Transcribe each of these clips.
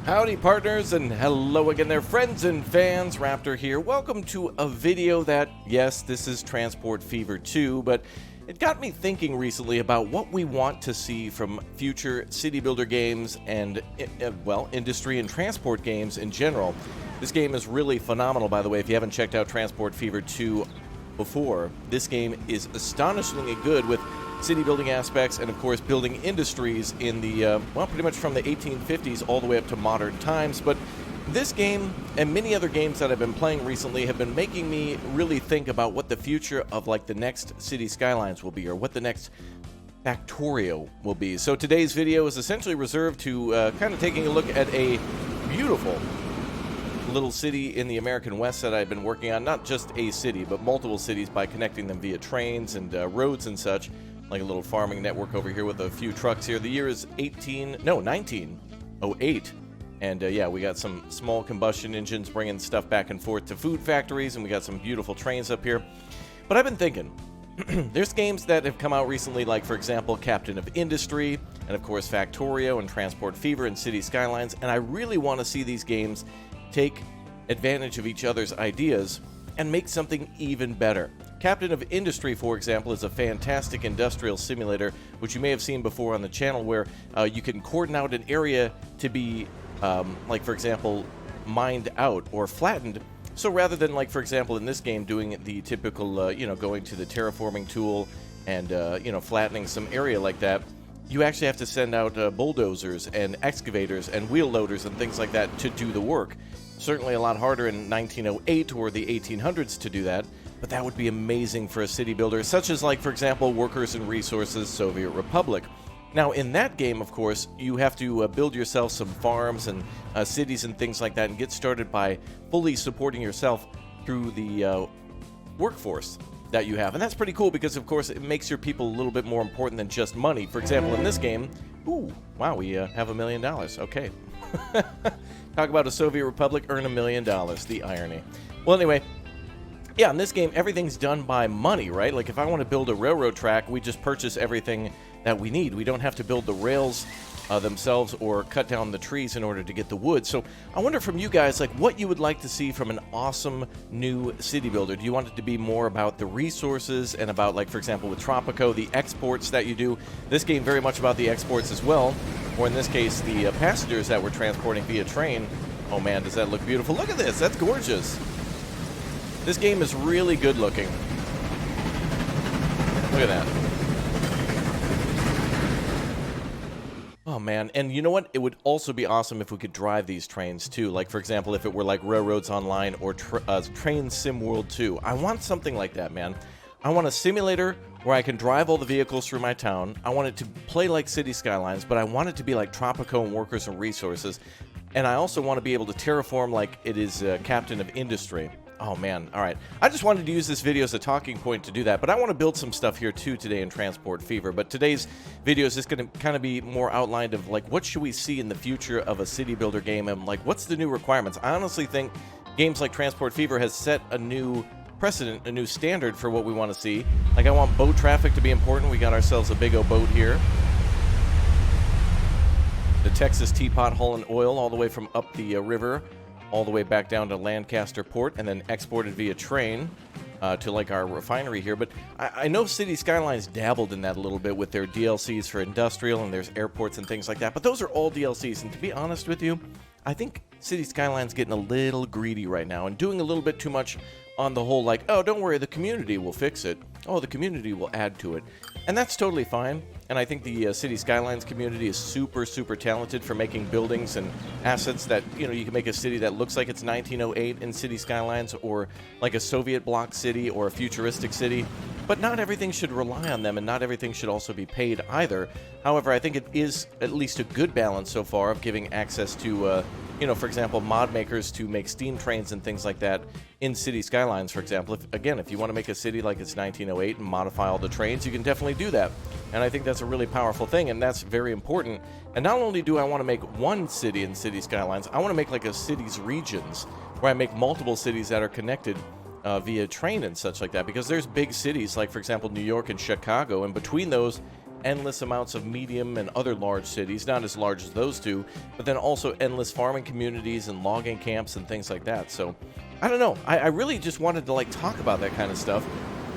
Howdy partners, and hello again there friends and fans. Raptor here. Welcome to a video that, yes, this is Transport Fever 2, but it got me thinking recently about what we want to see from future city builder games and, well, industry and transport games in general. This game is really phenomenal, by the way, if you haven't checked out Transport Fever 2 before. This game is astonishingly good with city building aspects and, of course, building industries in the, well, pretty much from the 1850s all the way up to modern times. But this game and many other games that I've been playing recently have been making me really think about what the future of, like, the next city skylines will be, or what the next RAPTORIA will be. So today's video is essentially reserved to kind of taking a look at a beautiful little city in the American West that I've been working on. Not just a city, but multiple cities by connecting them via trains and roads and such. Like a little farming network over here with a few trucks here. The year is 1908. And yeah, we got some small combustion engines bringing stuff back and forth to food factories, and we got some beautiful trains up here. But I've been thinking, there's games that have come out recently, like, for example, Captain of Industry, and of course Factorio and Transport Fever and City Skylines, and I really want to see these games take advantage of each other's ideas and make something even better. Captain of Industry, for example, is a fantastic industrial simulator, which you may have seen before on the channel, where you can cordon out an area to be, like, for example, mined out or flattened. So rather than, like, for example, in this game, doing the typical, you know, going to the terraforming tool and, you know, flattening some area like that, you actually have to send out bulldozers and excavators and wheel loaders and things like that to do the work. Certainly a lot harder in 1908 or the 1800s to do that, but that would be amazing for a city builder, such as, like, for example, Workers and Resources Soviet Republic. Now, in that game, of course, you have to build yourself some farms and cities and things like that, and get started by fully supporting yourself through the workforce that you have. And that's pretty cool because, of course, it makes your people a little bit more important than just money. For example, in this game, ooh, wow, we have $1 million. Okay. Talk about a Soviet Republic, earn $1 million. The irony. Well, anyway, yeah, in this game, everything's done by money, right? Like, if I want to build a railroad track, we just purchase everything that we need. We don't have to build the rails themselves or cut down the trees in order to get the wood. So I wonder from you guys, like, what you would like to see from an awesome new city builder. Do you want it to be more about the resources and about, like, for example, with Tropico, the exports that you do? This game very much about the exports as well, or in this case, the passengers that we're transporting via train. Oh man, does that look beautiful? Look at this, that's gorgeous. This game is really good looking. Look at that. Oh man, and you know what? It would also be awesome if we could drive these trains too. Like, for example, if it were like Railroads Online or Train Sim World 2. I want something like that, man. I want a simulator where I can drive all the vehicles through my town. I want it to play like City Skylines, but I want it to be like Tropico and Workers and Resources. And I also want to be able to terraform like it is Captain of Industry. Oh man, alright. I just wanted to use this video as a talking point to do that, but I want to build some stuff here too today in Transport Fever. But today's video is just going to kind of be more outlined of, like, what should we see in the future of a city builder game, and, like, what's the new requirements. I honestly think games like Transport Fever has set a new precedent, a new standard for what we want to see. Like, I want boat traffic to be important. We got ourselves a big old boat here. The Texas Teapot hauling oil all the way from up the river, all the way back down to Lancaster Port, and then exported via train to, like, our refinery here. But I know City Skylines dabbled in that a little bit with their DLCs for industrial, and there's airports and things like that. But those are all DLCs, and to be honest with you, I think City Skylines getting a little greedy right now and doing a little bit too much on the whole, like, oh, don't worry, the community will fix it. Oh, the community will add to it. And that's totally fine. And I think the City Skylines community is super, super talented for making buildings and assets that, you know, you can make a city that looks like it's 1908 in City Skylines, or like a Soviet bloc city or a futuristic city. But not everything should rely on them, and not everything should also be paid either. However, I think it is at least a good balance so far of giving access to, you know, for example, mod makers to make steam trains and things like that in City Skylines, for example. If you want to make a city like it's 1908 and modify all the trains, you can definitely do that. And I think that's a really powerful thing, and that's very important. And not only do I want to make one city in City Skylines, I want to make like a city's regions, where I make multiple cities that are connected via train and such like that. Because there's big cities, like, for example, New York and Chicago, and between those, endless amounts of medium and other large cities, not as large as those two, but then also endless farming communities and logging camps and things like that. So I don't know. I really just wanted to like talk about that kind of stuff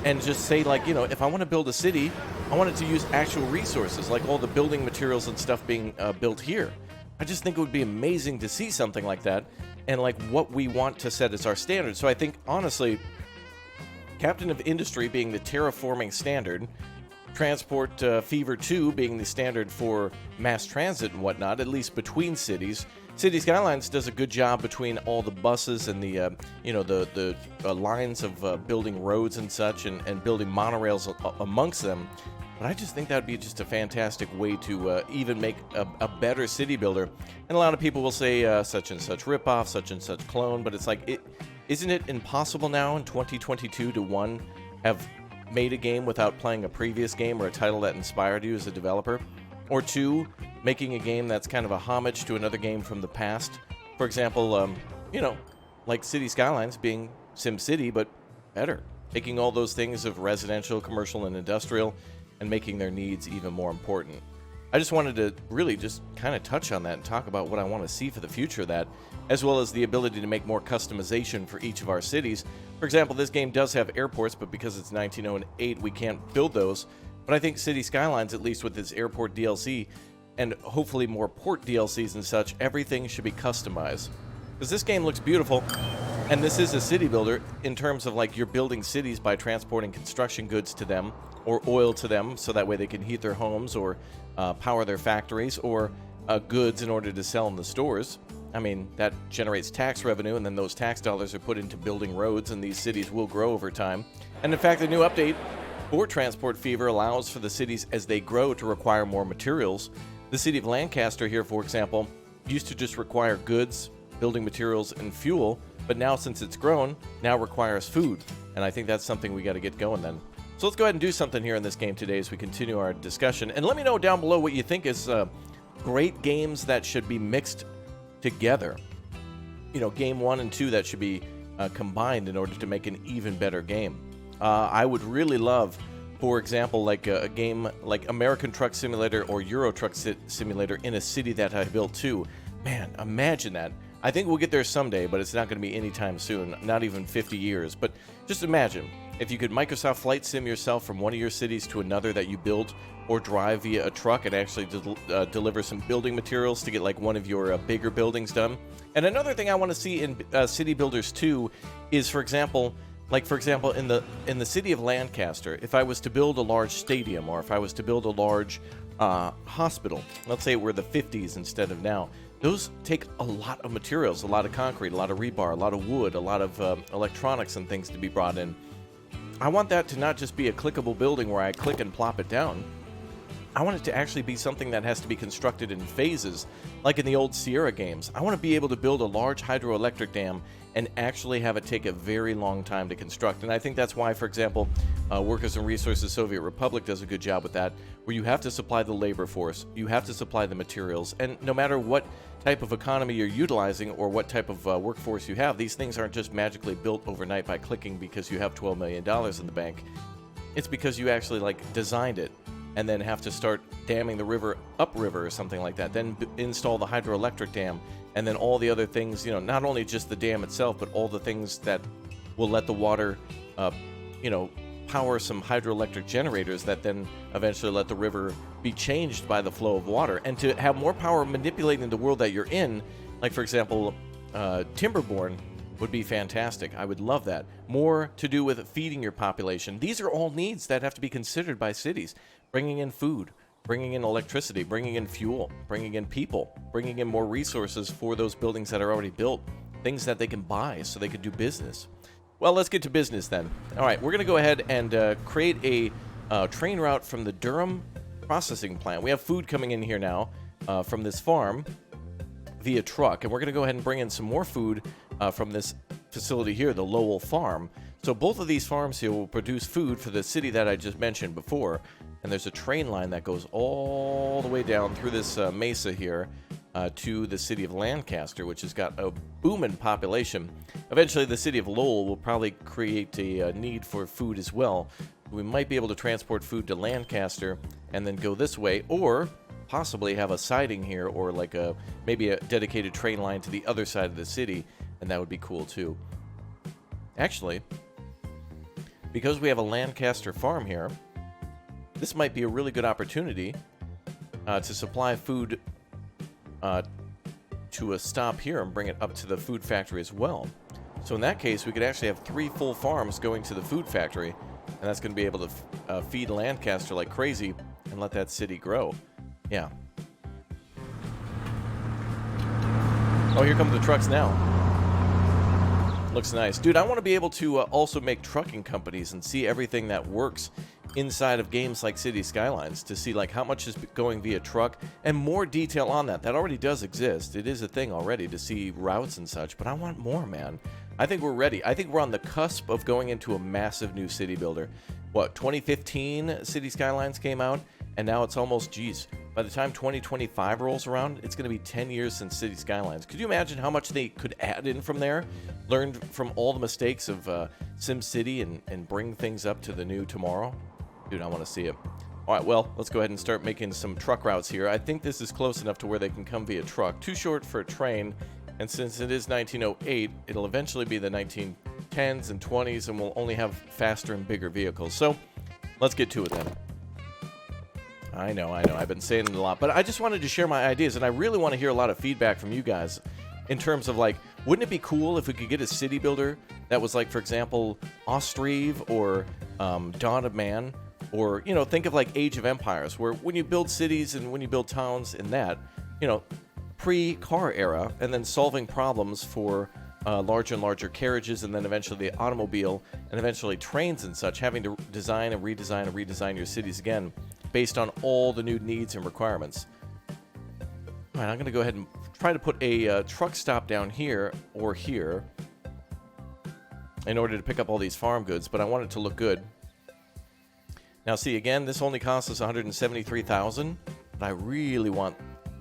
and just say, like, you know, if I want to build a city, I want it to use actual resources, like all the building materials and stuff being built here. I just think it would be amazing to see something like that and like what we want to set as our standard. So I think, honestly, Captain of Industry being the terraforming standard, Transport Fever 2 being the standard for mass transit and whatnot, at least between cities. City Skylines does a good job between all the buses and the lines of building roads and such, and building monorails amongst them. But I just think that would be just a fantastic way to even make a better city builder. And a lot of people will say such and such ripoff, such and such clone, but it's like, isn't it impossible now in 2022 to, one, have made a game without playing a previous game or a title that inspired you as a developer? Or two, making a game that's kind of a homage to another game from the past? For example, like City Skylines being SimCity, but better. Taking all those things of residential, commercial, and industrial and making their needs even more important. I just wanted to really just kind of touch on that and talk about what I want to see for the future of that, as well as the ability to make more customization for each of our cities. For example, this game does have airports, but because it's 1908, we can't build those. But I think City Skylines, at least with its airport DLC, and hopefully more port DLCs and such, everything should be customized. Because this game looks beautiful, and this is a city builder in terms of like you're building cities by transporting construction goods to them, or oil to them, so that way they can heat their homes or power their factories, or goods in order to sell in the stores. I mean, that generates tax revenue, and then those tax dollars are put into building roads, and these cities will grow over time. And in fact, the new update for Transport Fever allows for the cities as they grow to require more materials. The city of Lancaster here, for example, used to just require goods, building materials, and fuel, but now since it's grown, now requires food. And I think that's something we got to get going then. So let's go ahead and do something here in this game today as we continue our discussion. And let me know down below what you think is great games that should be mixed together. You know, game 1 and 2 that should be combined in order to make an even better game. I would really love, for example, like a game like American Truck Simulator or Euro Truck Simulator in a city that I built too. Man, imagine that. I think we'll get there someday, but it's not going to be anytime soon, not even 50 years. But just imagine if you could Microsoft Flight Sim yourself from one of your cities to another that you built, or drive via a truck and actually deliver some building materials to get like one of your bigger buildings done. And another thing I want to see in City Builders 2 is, for example, in the city of Lancaster, if I was to build a large stadium, or if I was to build a large hospital, let's say we're the 50s instead of now, those take a lot of materials, a lot of concrete, a lot of rebar, a lot of wood, a lot of electronics and things to be brought in. I want that to not just be a clickable building where I click and plop it down. I want it to actually be something that has to be constructed in phases, like in the old Sierra games. I want to be able to build a large hydroelectric dam and actually have it take a very long time to construct. And I think that's why, for example, Workers and Resources Soviet Republic does a good job with that, where you have to supply the labor force, you have to supply the materials, and no matter what type of economy you're utilizing or what type of workforce you have, these things aren't just magically built overnight by clicking because you have $12 million in the bank. It's because you actually designed it, and then have to start damming the river upriver or something like that, then install the hydroelectric dam, and then all the other things, not only just the dam itself, but all the things that will let the water, power some hydroelectric generators that then eventually let the river be changed by the flow of water. And to have more power manipulating the world that you're in, like for example, Timberborn would be fantastic. I would love that. More to do with feeding your population. These are all needs that have to be considered by cities. Bringing in food, bringing in electricity, bringing in fuel, bringing in people, bringing in more resources for those buildings that are already built, things that they can buy so they can do business. Well, let's get to business then. All right, we're going to go ahead and create a train route from the Durham processing plant. We have food coming in here now from this farm via truck, and we're going to go ahead and bring in some more food from this facility here, the Lowell Farm. So both of these farms here will produce food for the city that I just mentioned before. And there's a train line that goes all the way down through this mesa here to the city of Lancaster, which has got a booming population. Eventually, the city of Lowell will probably create a need for food as well. We might be able to transport food to Lancaster and then go this way, or possibly have a siding here, or like maybe a dedicated train line to the other side of the city, and that would be cool too. Actually, because we have a Lancaster farm here, this might be a really good opportunity to supply food to a stop here and bring it up to the food factory as well. So in that case, we could actually have 3 full farms going to the food factory, and that's going to be able to feed Lancaster like crazy and let that city grow. Yeah. Oh, here come the trucks now. Looks nice. Dude, I want to be able to also make trucking companies and see everything that works inside of games like City Skylines, to see like how much is going via truck and more detail on that. That already does exist. It is a thing already to see routes and such, but I want more, man. I think we're ready. I think we're on the cusp of going into a massive new city builder. What, 2015 City Skylines came out, and now it's almost, geez, by the time 2025 rolls around, it's going to be 10 years since City Skylines. Could you imagine how much they could add in from there? Learned from all the mistakes of SimCity and bring things up to the new tomorrow? Dude, I want to see it. All right, well, let's go ahead and start making some truck routes here. I think this is close enough to where they can come via truck. Too short for a train, and since it is 1908, it'll eventually be the 1910s and 20s, and we'll only have faster and bigger vehicles. So let's get to it then. I know, I've been saying it a lot, but I just wanted to share my ideas, and I really want to hear a lot of feedback from you guys in terms of, like, wouldn't it be cool if we could get a city builder that was like, for example, Ostriv or Dawn of Man, or, you know, think of like Age of Empires, where when you build cities and when you build towns in that, you know, pre-car era, and then solving problems for larger and larger carriages, and then eventually the automobile, and eventually trains and such, having to design and redesign your cities again based on all the new needs and requirements. All right, I'm going to go ahead and try to put a truck stop down here or here in order to pick up all these farm goods, but I want it to look good. Now, see, again, this only costs us $173,000, but I really want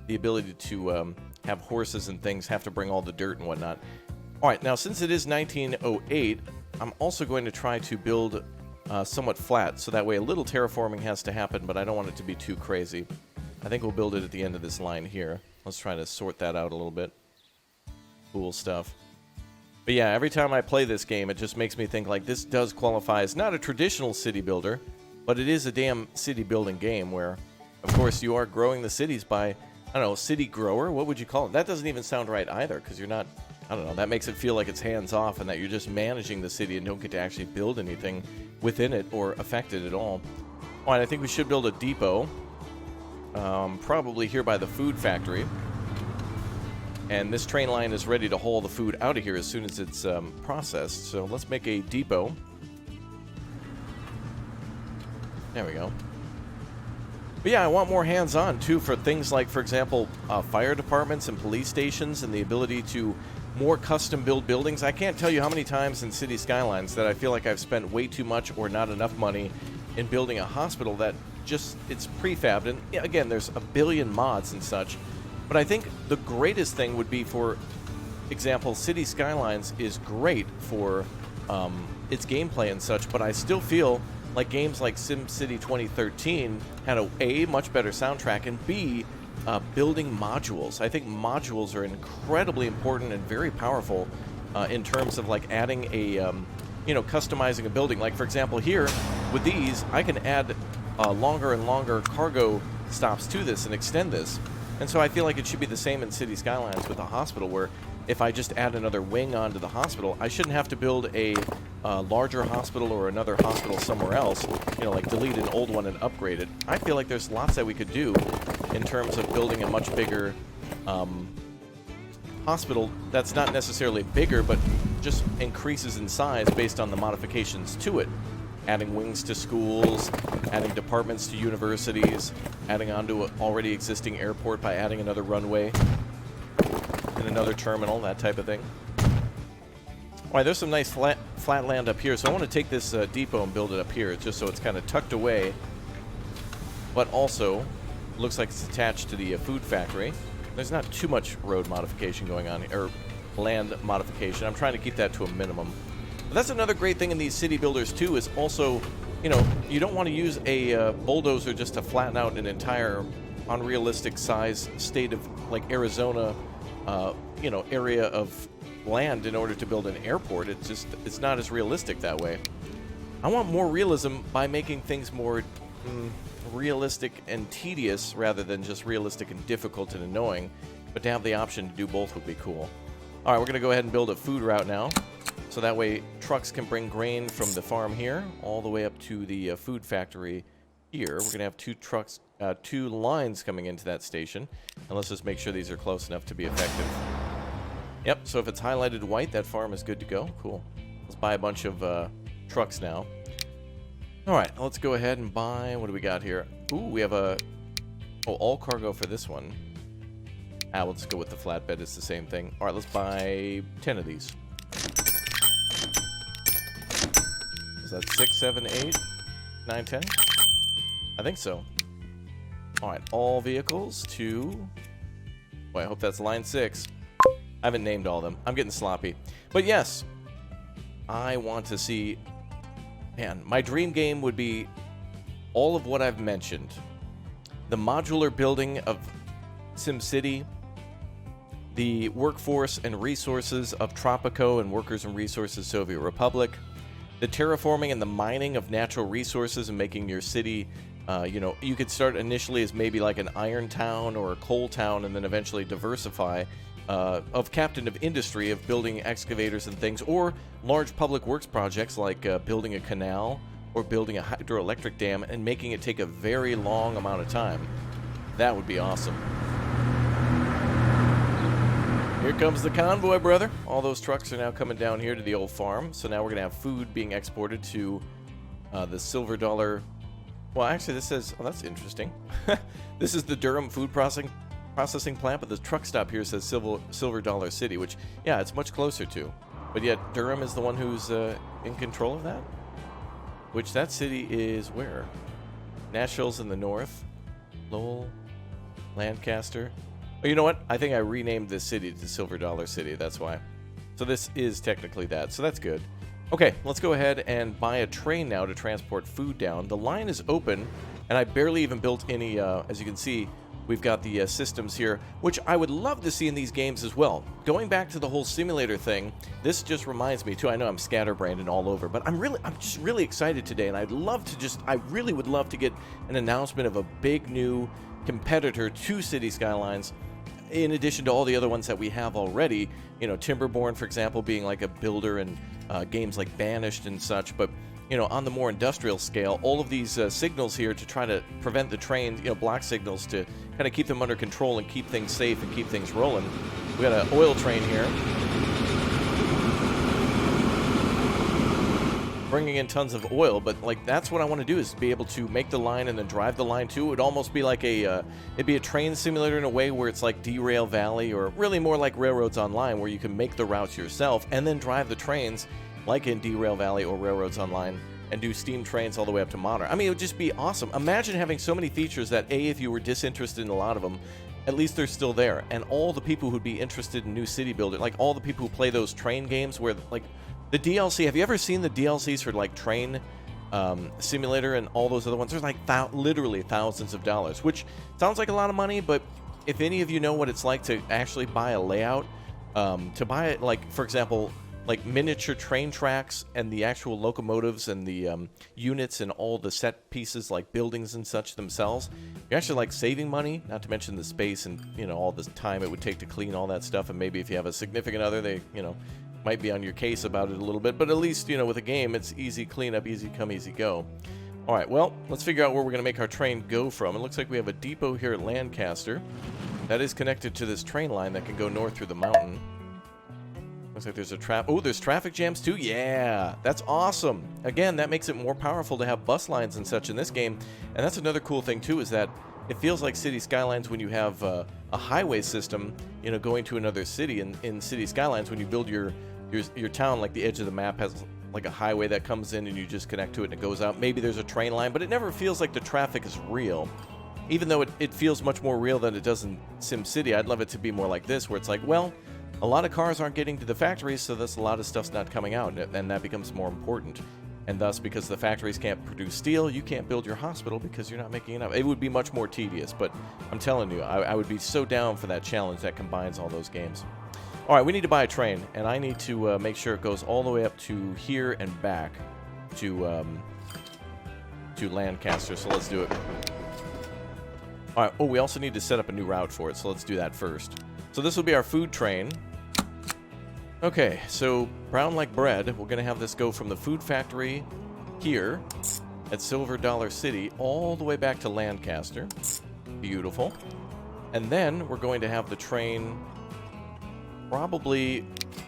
the ability to have horses and things, have to bring all the dirt and whatnot. All right, now, since it is 1908, I'm also going to try to build somewhat flat, so that way a little terraforming has to happen, but I don't want it to be too crazy. I think we'll build it at the end of this line here. Let's try to sort that out a little bit. Cool stuff. But yeah, every time I play this game, it just makes me think, like, this does qualify as not a traditional city builder, but it is a damn city building game where, of course, you are growing the cities by, I don't know, city grower? What would you call it? That doesn't even sound right either, because you're not, I don't know, that makes it feel like it's hands-off and that you're just managing the city and don't get to actually build anything within it or affect it at all. All right, I think we should build a depot, probably here by the food factory. And this train line is ready to haul the food out of here as soon as it's processed. So let's make a depot. There we go. But yeah, I want more hands-on, too, for things like, for example, fire departments and police stations and the ability to more custom-build buildings. I can't tell you how many times in City Skylines that I feel like I've spent way too much or not enough money in building a hospital that just, it's prefabbed. And yeah, again, there's a billion mods and such. But I think the greatest thing would be, for example, City Skylines is great for its gameplay and such, but I still feel like games like SimCity 2013 had a much better soundtrack, and B, building modules. I think modules are incredibly important and very powerful in terms of like adding a, you know, customizing a building. Like, for example, here with these, I can add longer and longer cargo stops to this and extend this. And so I feel like it should be the same in City Skylines with a hospital, where if I just add another wing onto the hospital, I shouldn't have to build a larger hospital or another hospital somewhere else, you know, like delete an old one and upgrade it. I feel like there's lots that we could do in terms of building a much bigger hospital that's not necessarily bigger, but just increases in size based on the modifications to it. Adding wings to schools, adding departments to universities, adding onto an already existing airport by adding another runway and another terminal, that type of thing. All right, there's some nice flat land up here, so I want to take this depot and build it up here, just so it's kind of tucked away, but also looks like it's attached to the food factory. There's not too much road modification going on here, or land modification. I'm trying to keep that to a minimum. But that's another great thing in these city builders too, is also you know, you don't want to use a bulldozer just to flatten out an entire unrealistic size state of like Arizona, you know, area of land in order to build an airport. It's not as realistic that way. I want more realism by making things more realistic and tedious rather than just realistic and difficult and annoying. But to have the option to do both would be cool. All right, we're going to go ahead and build a food route now. So that way trucks can bring grain from the farm here all the way up to the food factory here. We're going to have two trucks, two lines coming into that station. And let's just make sure these are close enough to be effective. Yep, so if it's highlighted white, that farm is good to go. Cool. Let's buy a bunch of trucks now. All right, let's go ahead and buy, what do we got here? Ooh, we have all cargo for this one. We'll just go with the flatbed, it's the same thing. All right, let's buy 10 of these. Is that 6, 7, 8, 9, 10? I think so. All right, all vehicles to... Boy, I hope that's line 6. I haven't named all of them. I'm getting sloppy. But yes, I want to see... Man, my dream game would be all of what I've mentioned. The modular building of SimCity, the workforce and resources of Tropico and workers and resources Soviet Republic, the terraforming and the mining of natural resources and making your city, you know, you could start initially as maybe like an iron town or a coal town and then eventually diversify of captain of industry of building excavators and things, or large public works projects like building a canal or building a hydroelectric dam and making it take a very long amount of time. That would be awesome. Here comes the convoy, brother. All those trucks are now coming down here to the old farm. So now we're going to have food being exported to the Silver Dollar. Well, actually, this says... Oh, that's interesting. This is the Durham food processing plant, but the truck stop here says Silver Dollar City, which, yeah, it's much closer to. But yet, Durham is the one who's in control of that? Which that city is where? Nashville's in the north. Lowell, Lancaster. Oh, you know what? I think I renamed this city to Silver Dollar City. That's why. So this is technically that. So that's good. Okay, let's go ahead and buy a train now to transport food down. The line is open, and I barely even built any, as you can see, we've got the systems here, which I would love to see in these games as well. Going back to the whole simulator thing, this just reminds me too, I know I'm scatterbrained and all over, but I'm just really excited today, and I really would love to get an announcement of a big new competitor to City Skylines, in addition to all the other ones that we have already. You know, Timberborn, for example, being like a builder in games like Banished and such, but you know, on the more industrial scale, all of these signals here to try to prevent the trains, you know, block signals to kind of keep them under control and keep things safe and keep things rolling. We got an oil train here, bringing in tons of oil, but like that's what I want to do, is be able to make the line and then drive the line too. It would almost be like it'd be a train simulator in a way where it's like Derail Valley, or really more like Railroads Online, where you can make the routes yourself and then drive the trains like in Derail Valley or Railroads Online, and do steam trains all the way up to modern. I mean, it would just be awesome. Imagine having so many features that, A, if you were disinterested in a lot of them, at least they're still there. And all the people who'd be interested in new city builder, like all the people who play those train games where, like, the DLC, have you ever seen the DLCs for, like, Train Simulator and all those other ones? There's, like, literally thousands of dollars, which sounds like a lot of money, but if any of you know what it's like to actually buy a layout, to buy it, like, for example, like miniature train tracks and the actual locomotives and the units and all the set pieces like buildings and such themselves, you're actually like saving money, not to mention the space and, you know, all the time it would take to clean all that stuff. And maybe if you have a significant other, they, you know, might be on your case about it a little bit, but at least, you know, with a game, it's easy cleanup, easy come, easy go. All right, well, let's figure out where we're going to make our train go from. It looks like we have a depot here at Lancaster that is connected to this train line that can go north through the mountain. Looks like there's there's traffic jams too? Yeah, that's awesome. Again, that makes it more powerful to have bus lines and such in this game. And that's another cool thing too, is that it feels like City Skylines when you have a highway system, you know, going to another city. In City Skylines, when you build your town, like the edge of the map has like a highway that comes in and you just connect to it and it goes out. Maybe there's a train line, but it never feels like the traffic is real. Even though it feels much more real than it does in SimCity, I'd love it to be more like this, where it's like, well, a lot of cars aren't getting to the factories, so that's a lot of stuff's not coming out, and that becomes more important. And thus, because the factories can't produce steel, you can't build your hospital because you're not making enough. It would be much more tedious, but I'm telling you, I would be so down for that challenge that combines all those games. All right, we need to buy a train, and I need to make sure it goes all the way up to here and back to Lancaster, so let's do it. All right, oh, we also need to set up a new route for it, so let's do that first. So this will be our food train. Okay, so brown like bread, we're going to have this go from the food factory here at Silver Dollar City all the way back to Lancaster. Beautiful. And then we're going to have the train probably...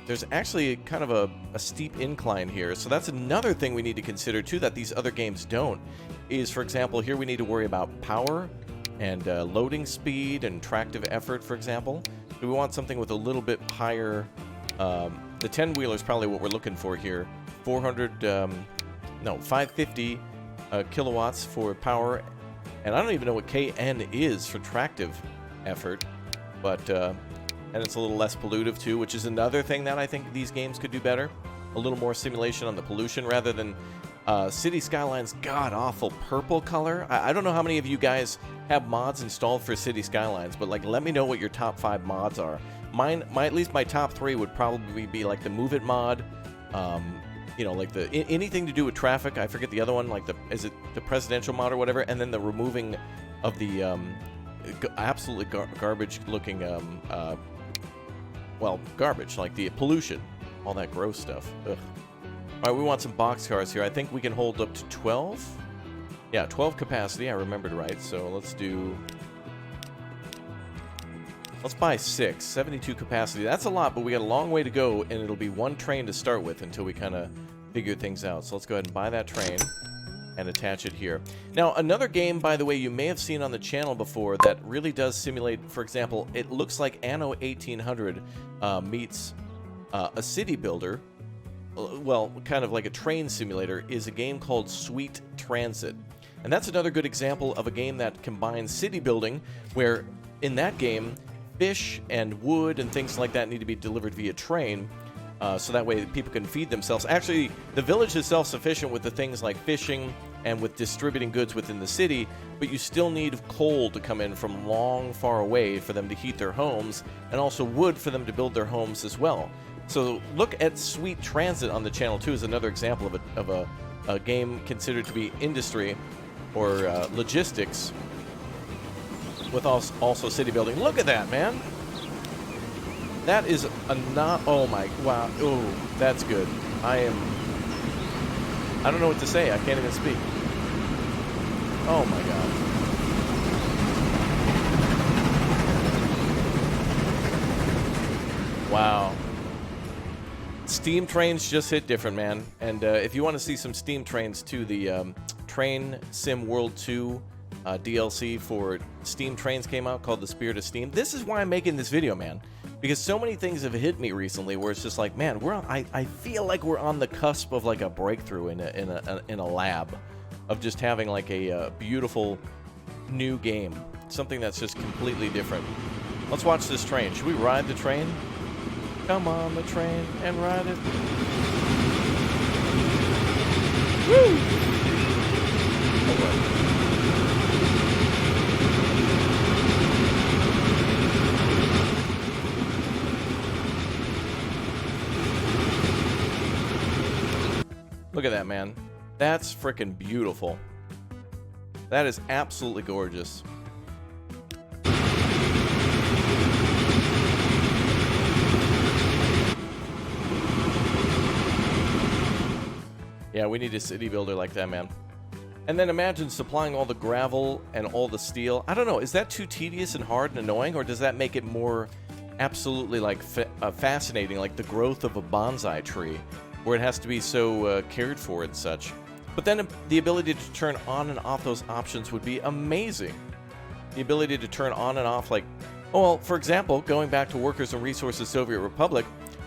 There's actually kind of a steep incline here, so that's another thing we need to consider too that these other games don't, is, for example, here we need to worry about power and loading speed and tractive effort, for example. Do we want something with a little bit higher... the 10-wheeler is probably what we're looking for here. 550 kilowatts for power. And I don't even know what KN is for tractive effort. But, and it's a little less pollutive too, which is another thing that I think these games could do better. A little more simulation on the pollution rather than City Skylines' god-awful purple color. I don't know how many of you guys have mods installed for City Skylines, but like, let me know what your top 5 mods are. At least my top 3 would probably be like the Move It mod, you know, like the anything to do with traffic. I forget the other one, like is it the presidential mod or whatever, and then the removing of the absolutely garbage-looking, well, garbage, like the pollution, all that gross stuff. Ugh. All right, we want some boxcars here. I think we can hold up to 12. Yeah, 12 capacity. I remembered right. So let's do. Let's buy 6, 72 capacity. That's a lot, but we got a long way to go, and it'll be one train to start with until we kind of figure things out. So let's go ahead and buy that train and attach it here. Now, another game, by the way, you may have seen on the channel before that really does simulate, for example, it looks like Anno 1800 meets a city builder, well, kind of like a train simulator, is a game called Sweet Transit. And that's another good example of a game that combines city building, where in that game, fish and wood and things like that need to be delivered via train, so that way people can feed themselves. Actually, the village is self-sufficient with the things like fishing and with distributing goods within the city, but you still need coal to come in from long, far away for them to heat their homes, and also wood for them to build their homes as well. So look at Sweet Transit on the channel too as another example of a game considered to be industry or logistics, with also city building. Look at that, man. That is a not... Oh, my... Wow. Oh, that's good. I don't know what to say. I can't even speak. Oh, my God. Wow. Steam trains just hit different, man. And if you want to see some steam trains, too, the Train Sim World 2 DLC for Steam Trains came out called The Spirit of Steam. This is why I'm making this video, man, because so many things have hit me recently where it's just like, man, I feel like we're on the cusp of like a breakthrough in a lab of just having like a beautiful new game, something that's just completely different. Let's watch this train. Should we ride the train? Come on the train and ride it. Woo! Okay. Look at that, man. That's freaking beautiful. That is absolutely gorgeous. Yeah, we need a city builder like that, man. And then imagine supplying all the gravel and all the steel. I don't know, is that too tedious and hard and annoying, or does that make it more absolutely like fascinating, like the growth of a bonsai tree, where it has to be so cared for and such? But then the ability to turn on and off those options would be amazing. The ability to turn on and off, like, oh, well, for example, going back to Workers and Resources Soviet Republic,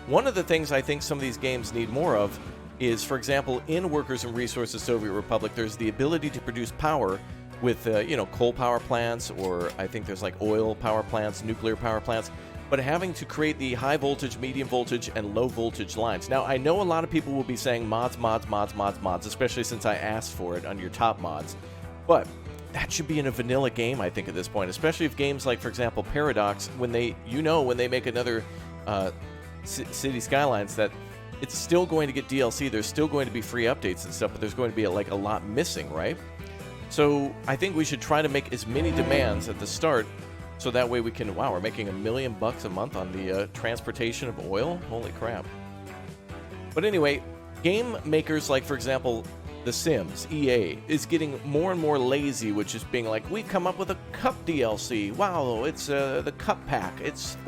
one of the things I think some of these games need more of is, for example, in Workers and Resources Soviet Republic, there's the ability to produce power with, you know, coal power plants, or I think there's like oil power plants, nuclear power plants. but having to create the high voltage, medium voltage, and low voltage lines. Now, I know a lot of people will be saying mods, especially since I asked for it on your top mods, but that should be in a vanilla game, I think, at this point, especially if games like, for example, Paradox, when they make another City Skylines, that it's still going to get DLC, there's still going to be free updates and stuff, but there's going to be a lot missing, right? So I think we should try to make as many demands at the start, so that way we can, wow, we're making $1 million a month on the transportation of oil? Holy crap. But anyway, game makers like, for example, The Sims, EA, is getting more and more lazy, which is being like, we've come up with a cup DLC. Wow, it's the cup pack.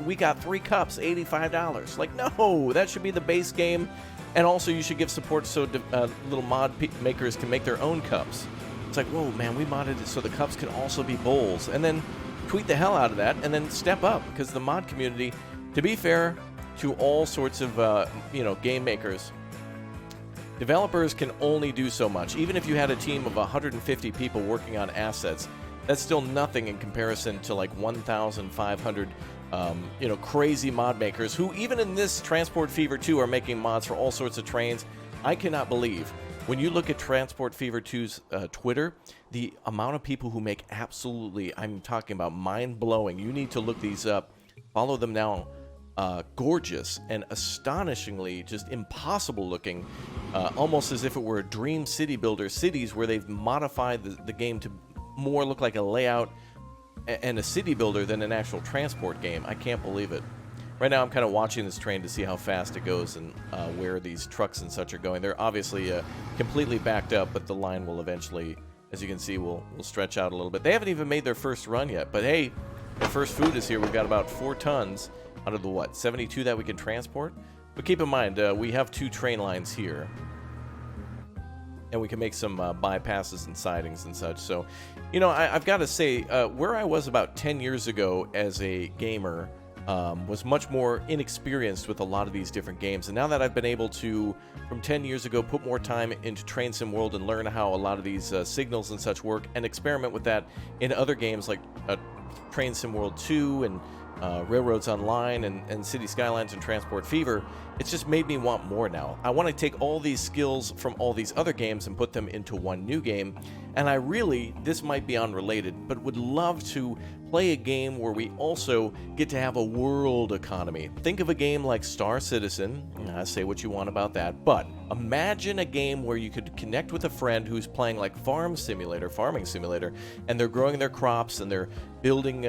We got 3 cups, $85. Like, no, that should be the base game. And also you should give support so little mod makers can make their own cups. It's like, whoa, man, we modded it so the cups can also be bowls. And then tweet the hell out of that and then step up, because the mod community, to be fair to all sorts of, game makers, developers can only do so much. Even if you had a team of 150 people working on assets, that's still nothing in comparison to like 1,500, crazy mod makers who, even in this Transport Fever 2, are making mods for all sorts of trains. I cannot believe, when you look at Transport Fever 2's Twitter, the amount of people who make absolutely, I'm talking about mind-blowing, you need to look these up, follow them now, gorgeous and astonishingly just impossible looking, almost as if it were a dream city builder cities where they've modified the game to more look like a layout and a city builder than an actual transport game. I can't believe it. Right now I'm kind of watching this train to see how fast it goes and where these trucks and such are going. They're obviously completely backed up, but the line will eventually, as you can see, will stretch out a little bit. They haven't even made their first run yet, but hey, the first food is here. We've got about 4 tons out of the, 72 that we can transport? But keep in mind, we have 2 train lines here. And we can make some bypasses and sidings and such. So, I've got to say, where I was about 10 years ago as a gamer was much more inexperienced with a lot of these different games. And now that I've been able to, from 10 years ago, put more time into Train Sim World and learn how a lot of these signals and such work, and experiment with that in other games like Train Sim World 2 and Railroads Online and City Skylines and Transport Fever, it's just made me want more now. I want to take all these skills from all these other games and put them into one new game. And I really, this might be unrelated, but would love to play a game where we also get to have a world economy. Think of a game like Star Citizen. Say what you want about that, but imagine a game where you could connect with a friend who's playing like farming simulator, and they're growing their crops and they're building,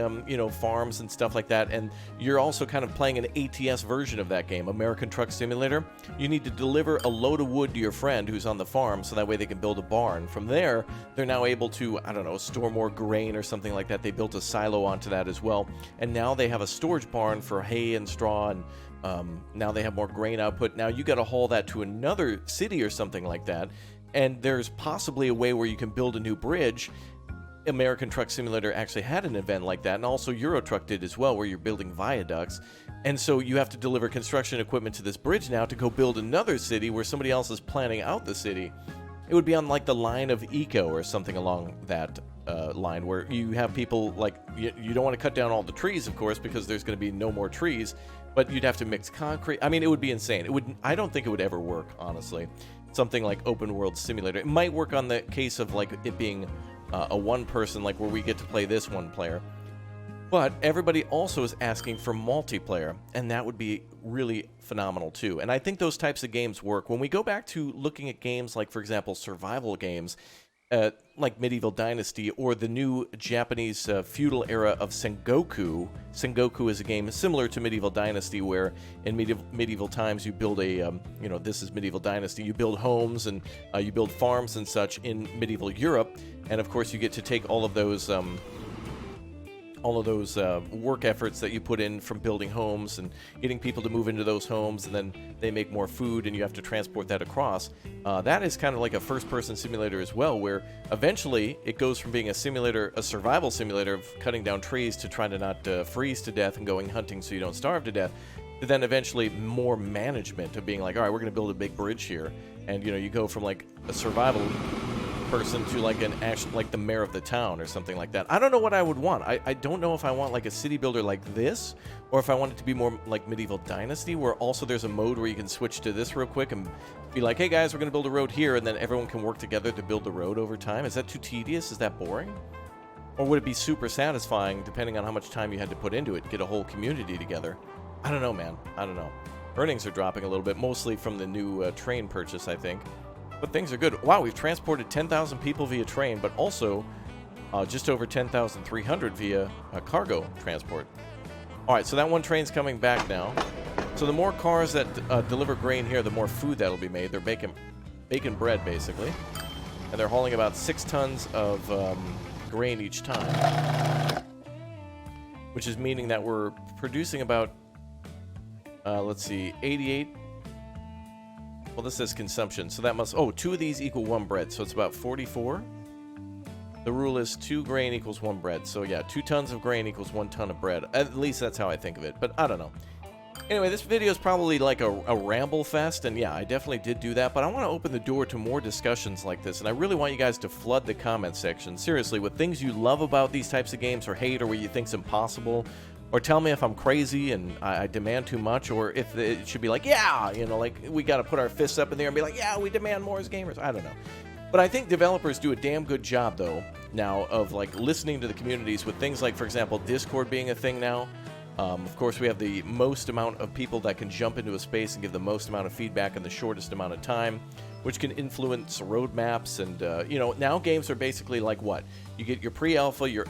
farms and stuff like that, and you're also kind of playing an ATS version of that game, American Truck Simulator. You need to deliver a load of wood to your friend who's on the farm, so that way they can build a barn. From there, they're now able to, store more grain or something like that. They built a silo onto that as well, and now they have a storage barn for hay and straw, and now they have more grain output. Now you got to haul that to another city or something like that, and there's possibly a way where you can build a new bridge. American Truck Simulator actually had an event like that, and also Euro Truck did as well, where you're building viaducts. And so you have to deliver construction equipment to this bridge now to go build another city where somebody else is planning out the city. It would be on like the line of Eco or something along that line, where you have people like, you don't want to cut down all the trees, of course, because there's going to be no more trees, but you'd have to mix concrete. I mean, it would be insane. I don't think it would ever work, honestly. Something like Open World Simulator. It might work on the case of like it being a one person, like where we get to play this one player. But everybody also is asking for multiplayer, and that would be really phenomenal too. And I think those types of games work. When we go back to looking at games like, for example, survival games, like Medieval Dynasty, or the new Japanese feudal era of Sengoku. Sengoku is a game similar to Medieval Dynasty, where in medieval times you build a, this is Medieval Dynasty, you build homes and you build farms and such in medieval Europe. And of course you get to take all of those work efforts that you put in from building homes and getting people to move into those homes, and then they make more food and you have to transport that across. That is kind of like a first-person simulator as well, where eventually it goes from being a survival simulator of cutting down trees to trying to not freeze to death and going hunting so you don't starve to death, to then eventually more management of being like, all right, we're going to build a big bridge here. And, you go from like a survival person to like an actual, like the mayor of the town or something like that. I don't know what I would want. I don't know if I want like a city builder like this, or if I want it to be more like Medieval Dynasty, where also there's a mode where you can switch to this real quick and be like, hey guys, we're going to build a road here, and then everyone can work together to build the road over time. Is that too tedious? Is that boring? Or would it be super satisfying depending on how much time you had to put into it, get a whole community together? I don't know, man. I don't know. Earnings are dropping a little bit, mostly from the new train purchase, I think. But things are good. Wow, we've transported 10,000 people via train, but also just over 10,300 via cargo transport. All right, so that one train's coming back now. So the more cars that deliver grain here, the more food that'll be made. They're baking bread, basically. And they're hauling about 6 tons of grain each time. Which is meaning that we're producing about, let's see, 88. Well, this says consumption, so that must... Oh, 2 of these equal 1 bread, so it's about 44. The rule is 2 grain equals 1 bread. So yeah, 2 tons of grain equals 1 ton of bread. At least that's how I think of it, but I don't know. Anyway, this video is probably like a ramble fest, and yeah, I definitely did do that, but I want to open the door to more discussions like this, and I really want you guys to flood the comment section, seriously, with things you love about these types of games, or hate, or what you think's impossible, or tell me if I'm crazy and I demand too much, or if it should be like, yeah, you know, like, we got to put our fists up in the air and be like, yeah, we demand more as gamers. I don't know. But I think developers do a damn good job, though, now, of, like, listening to the communities with things like, for example, Discord being a thing now. Of course, we have the most amount of people that can jump into a space and give the most amount of feedback in the shortest amount of time, which can influence roadmaps. And, you know, now games are basically like what? You get your pre-alpha, your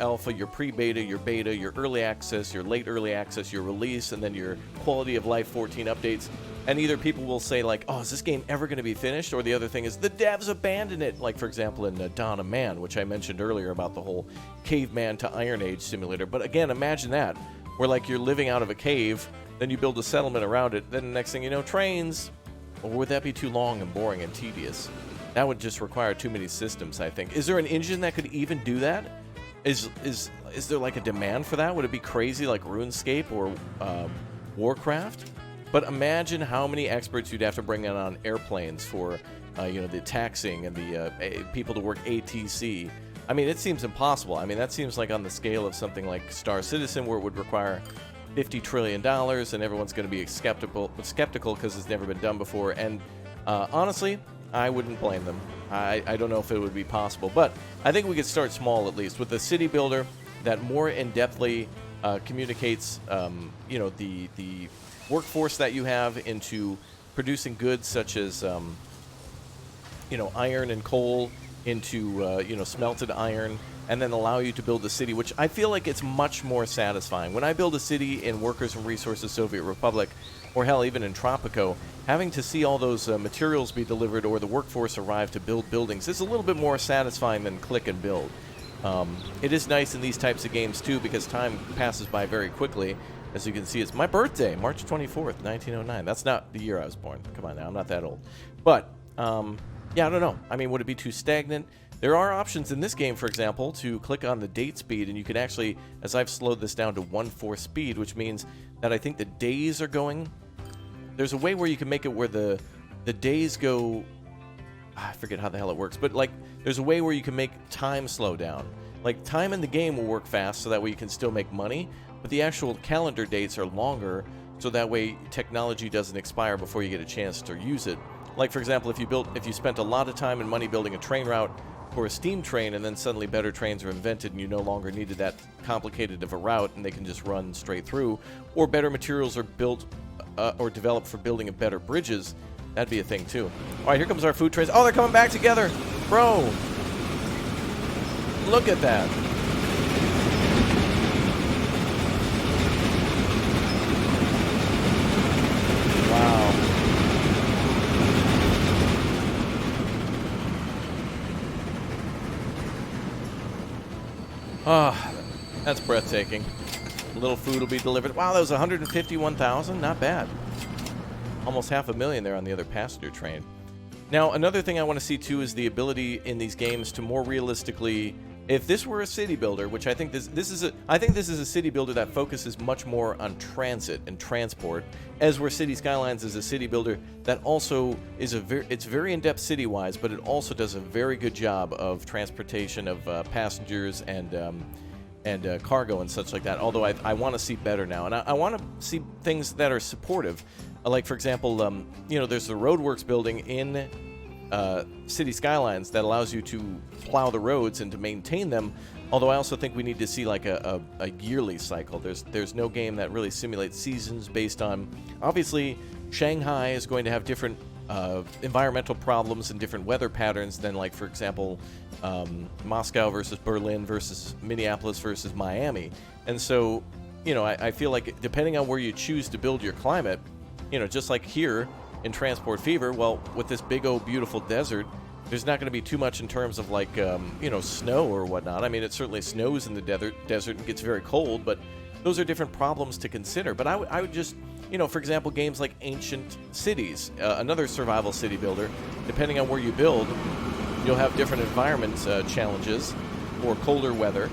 pre-beta, your beta, your early access, your late early access, your release, and then your quality of life 14 updates. And either people will say, like, oh, is this game ever going to be finished? Or the other thing is, the devs abandoned it. Like, for example, in Dawn of Man, which I mentioned earlier about the whole caveman to Iron Age simulator. But again, imagine that. Where, like, you're living out of a cave, then you build a settlement around it, then the next thing you know, trains. Or would that be too long and boring and tedious? That would just require too many systems, I think. Is there an engine that could even do that? Is there, like, a demand for that? Would it be crazy like RuneScape or Warcraft? But imagine how many experts you'd have to bring in on airplanes for, you know, the taxing and the people to work ATC. I mean, it seems impossible. I mean, that seems like on the scale of something like Star Citizen, where it would require $50 trillion, and everyone's going to be skeptical because it's never been done before. And honestly, I wouldn't blame them. I don't know if it would be possible, but I think we could start small, at least with a city builder that more in-depthly communicates, you know, the workforce that you have into producing goods such as, you know, iron and coal, into, you know, smelted iron, and then allow you to build a city, which I feel like it's much more satisfying. When I build a city in Workers and Resources Soviet Republic, or hell, even in Tropico, having to see all those materials be delivered or the workforce arrive to build buildings is a little bit more satisfying than click and build. It is nice in these types of games, too, because time passes by very quickly. As you can see, it's my birthday, March 24th, 1909. That's not the year I was born. Come on now, I'm not that old. But, yeah, I don't know. I mean, would it be too stagnant? There are options in this game, for example, to click on the date speed, and you can actually, as I've slowed this down to 1/4 speed, which means that I think the days are going... There's a way where you can make it where the days go... I forget how the hell it works, but, like, there's a way where you can make time slow down. Like, time in the game will work fast, so that way you can still make money, but the actual calendar dates are longer, so that way technology doesn't expire before you get a chance to use it. Like, for example, if you spent a lot of time and money building a train route for a steam train, and then suddenly better trains are invented and you no longer needed that complicated of a route and they can just run straight through, or better materials are built or developed for building of better bridges, that'd be a thing too. All right, here comes our food trains. Oh, they're coming back together. Bro, look at that. Wow. Ah, that's breathtaking. A little food will be delivered. Wow, that was 151,000. Not bad. Almost 500,000 there on the other passenger train. Now, another thing I want to see too is the ability in these games to more realistically If this were a city builder, which I think this is a city builder that focuses much more on transit and transport, as where City Skylines is a city builder that also is it's very in-depth city-wise, but it also does a very good job of transportation of passengers and cargo and such like that. Although I want to see better now, and I want to see things that are supportive. Like, for example, there's the roadworks building in City Skylines that allows you to plow the roads and to maintain them. Although I also think we need to see like a yearly cycle. There's no game that really simulates seasons based on, obviously, Shanghai is going to have different environmental problems and different weather patterns than, like, for example, Moscow versus Berlin versus Minneapolis versus Miami. And so, I feel like depending on where you choose to build your climate, just like here in Transport Fever, well, with this big old beautiful desert, there's not going to be too much in terms of like, snow or whatnot. I mean, it certainly snows in the desert and gets very cold, but those are different problems to consider. But I would just, for example, games like Ancient Cities, another survival city builder, depending on where you build, you'll have different environment challenges or colder weather.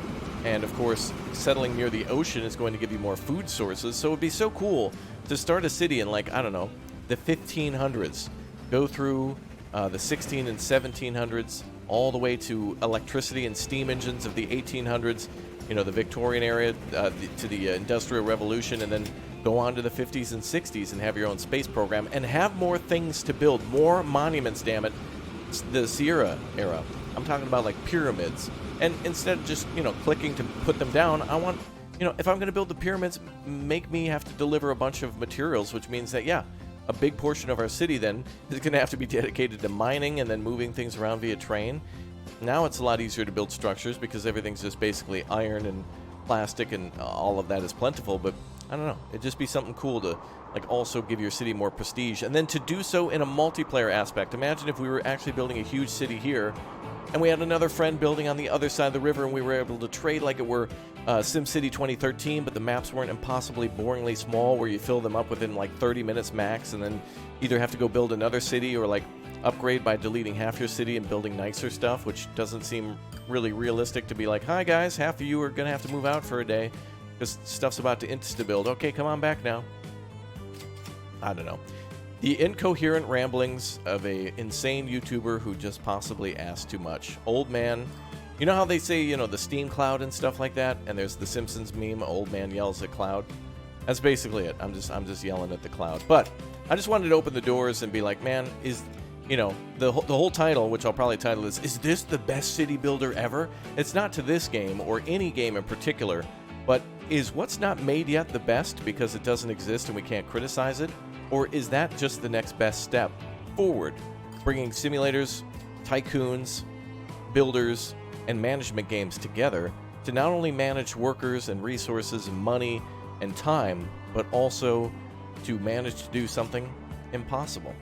And of course, settling near the ocean is going to give you more food sources. So it would be so cool to start a city in, like, I don't know, the 1500s, go through the 16 and 1700s, all the way to electricity and steam engines of the 1800s, the Victorian era to the Industrial Revolution, and then go on to the 50s and 60s and have your own space program and have more things to build, more monuments, damn it. It's the Sierra era. I'm talking about like pyramids. And instead of just, clicking to put them down, I want, if I'm going to build the pyramids, make me have to deliver a bunch of materials, which means that, yeah, a big portion of our city then is going to have to be dedicated to mining and then moving things around via train. Now it's a lot easier to build structures because everything's just basically iron and plastic and all of that is plentiful. But I don't know, it'd just be something cool to like also give your city more prestige, and then to do so in a multiplayer aspect. Imagine if we were actually building a huge city here and we had another friend building on the other side of the river and we were able to trade like it were SimCity 2013, but the maps weren't impossibly boringly small where you fill them up within like 30 minutes max and then either have to go build another city or like upgrade by deleting half your city and building nicer stuff, which doesn't seem really realistic to be like, hi guys, half of you are going to have to move out for a day because stuff's about to insta-build. Okay, come on back now. I don't know. The incoherent ramblings of a insane YouTuber who just possibly asked too much. Old man. You know how they say, the steam cloud and stuff like that? And there's the Simpsons meme, old man yells at cloud. That's basically it. I'm just yelling at the cloud. But I just wanted to open the doors and be like, man, is, the whole title, which I'll probably title is this the best city builder ever? It's not to this game or any game in particular, but is what's not made yet the best because it doesn't exist and we can't criticize it? Or is that just the next best step forward, bringing simulators, tycoons, builders, and management games together to not only manage workers and resources and money and time, but also to manage to do something impossible?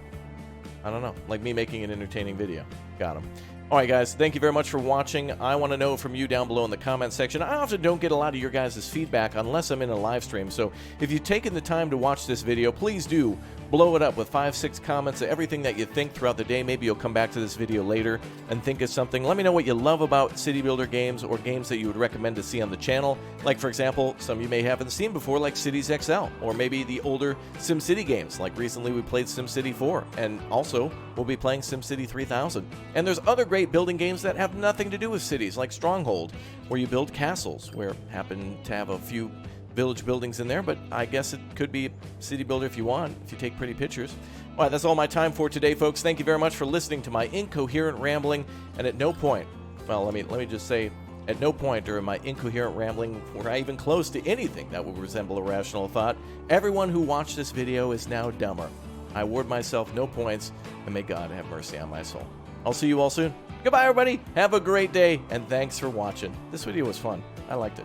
I don't know, like me making an entertaining video. Got him. All right, guys, thank you very much for watching. I want to know from you down below in the comment section. I often don't get a lot of your guys' feedback unless I'm in a live stream. So if you've taken the time to watch this video, please do blow it up with 5-6 comments of everything that you think throughout the day. Maybe you'll come back to this video later and think of something. Let me know what you love about city builder games or games that you would recommend to see on the channel. Like, for example, some you may haven't seen before, like Cities XL, or maybe the older SimCity games. Like recently we played SimCity 4, and also we'll be playing SimCity 3000. And there's other great building games that have nothing to do with cities, like Stronghold, where you build castles, where happen to have a few village buildings in there, but I guess it could be a city builder if you want, if you take pretty pictures. All right, that's all my time for today, folks. Thank you very much for listening to my incoherent rambling, and at no point, well, let me just say, at no point during my incoherent rambling were I even close to anything that would resemble a rational thought. Everyone who watched this video is now dumber. I award myself no points, and may God have mercy on my soul. I'll see you all soon. Goodbye, everybody. Have a great day, and thanks for watching. This video was fun. I liked it.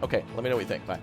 Okay, let me know what you think. Bye.